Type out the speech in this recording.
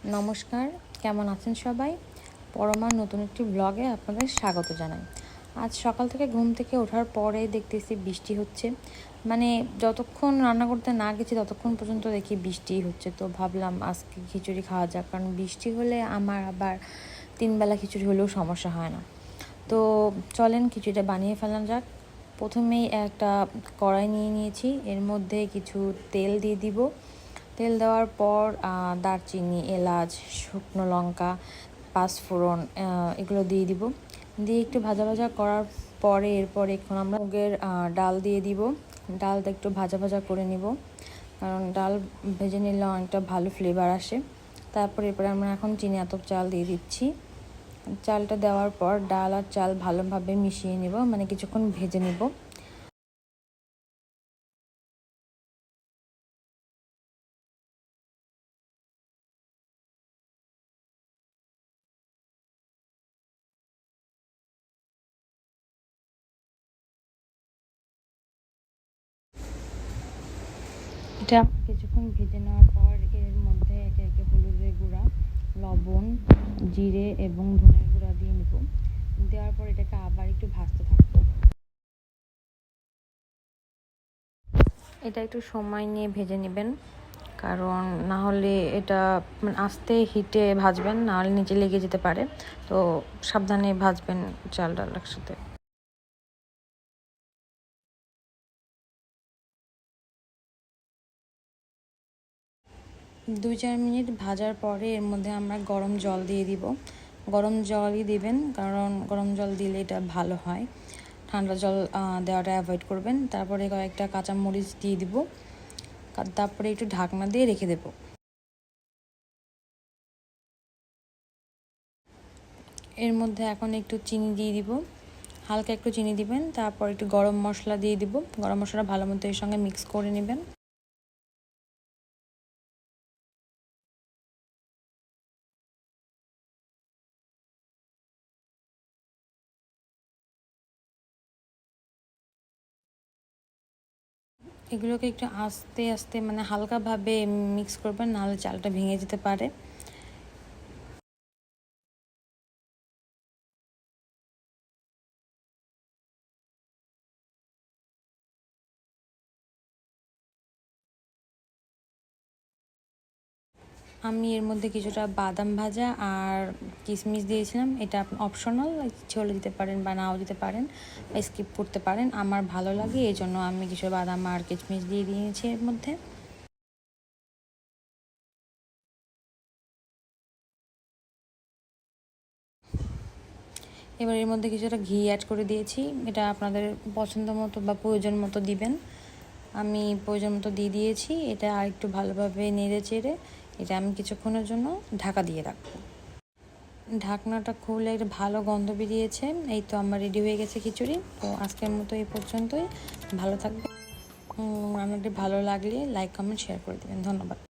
নমস্কার, কেমন আছেন সবাই? পরমার নতুন একটি ব্লগে আপনাদের স্বাগত জানাই। আজ সকাল থেকে ঘুম থেকে ওঠার পরে দেখতেছি বৃষ্টি হচ্ছে। মানে যতক্ষণ রান্না করতে না গেছি ততক্ষণ পর্যন্ত দেখি বৃষ্টিই হচ্ছে। তো ভাবলাম আজকে খিচুড়ি খাওয়া যাক, কারণ বৃষ্টি হলে আমার আবার 3 বেলা খিচুড়ি হলেও সমস্যা হয় না। তো চলেন খিচুড়িটা বানিয়ে ফেলা যাক। প্রথমেই একটা কড়াই নিয়ে নিয়েছি, এর মধ্যে কিছু তেল দিয়ে দিব। তেল দেওয়ার পর দারচিনি, এলাচ, শুকনো লঙ্কা, পাঁচফোড়ন এগুলো দিয়ে দিব। দিয়ে একটু ভাজা ভাজা করার পরে এরপরে এখন আমরা মুগের ডাল দিয়ে দিব। ডালটা একটু ভাজা ভাজা করে নিব, কারণ ডাল ভেজে নিলে অনেকটা ভালো ফ্লেভার আসে। তারপর এরপরে আমরা এখন চিনি আতপ চাল দিয়ে দিচ্ছি। চালটা দেওয়ার পর ডাল আর চাল ভালোভাবে মিশিয়ে নেব, মানে কিছুক্ষণ ভেজে নেব। এটা কিছুক্ষণ ভেজে নেওয়ার পর এর মধ্যে একে একে হলুদের গুঁড়া, লবণ, জিরে এবং ধনের গুঁড়া দিয়ে নেব। দেওয়ার পর এটাকে আবার একটু ভাজতে থাকবো। এটা একটু সময় নিয়ে ভেজে নেবেন, কারণ না হলে এটা আস্তে হিটে ভাজবেন, না হলে নিচে লেগে যেতে পারে। তো সাবধানে ভাজবেন চাল ডাল একসাথে। 2-4 মিনিট ভাজার পরে এর মধ্যে আমরা গরম জল দিয়ে দিব। গরম জলই দিবেন, কারণ গরম জল দিলে এটা ভালো হয়। ঠান্ডা জল দেওয়াটা অ্যাভয়েড করবেন। তারপরে কয়েকটা কাঁচামরিচ দিয়ে দিব, তারপরে একটু ঢাকনা দিয়ে রেখে দেব। এর মধ্যে এখন একটু চিনি দিয়ে দিব, হালকা একটু চিনি দিবেন। তারপর একটু গরম মশলা দিয়ে দিব। গরম মশলা ভালো মতো এর সঙ্গে মিক্স করে নেবেন। এগুলোকে একটু আস্তে আস্তে মানে হালকাভাবে মিক্স করবেন, নাহলে চালটা ভেঙে যেতে পারে। আমি এর মধ্যে কিছুটা বাদাম ভাজা আর কিশমিশ দিয়েছিলাম। এটা অপশনাল, ইচ্ছে হলে দিতে পারেন বা নাও দিতে পারেন, বা স্কিপ করতে পারেন। আমার ভালো লাগে এই জন্য আমি কিছু বাদাম আর কিশমিশ দিয়ে দিয়েছি এর মধ্যে। এবার এর মধ্যে কিছুটা ঘি অ্যাড করে দিয়েছি। এটা আপনাদের পছন্দ মতো বা প্রয়োজন মতো দিবেন। আমি প্রয়োজন মতো দিয়ে দিয়েছি। এটা আর একটু ভালোভাবে নেড়ে চেড়ে এটা আমি কিছুক্ষণের জন্য ঢাকা দিয়ে রাখবো। ঢাকনাটা খুলে একটা ভালো গন্ধ বেরিয়েছে। এই তো আমার রেডি হয়ে গেছে খিচুড়ি। তো আজকের মতো এই পর্যন্তই। ভালো থাকবে। রান্নাটি ভালো লাগলে লাইক, কমেন্ট, শেয়ার করে দেবেন। ধন্যবাদ।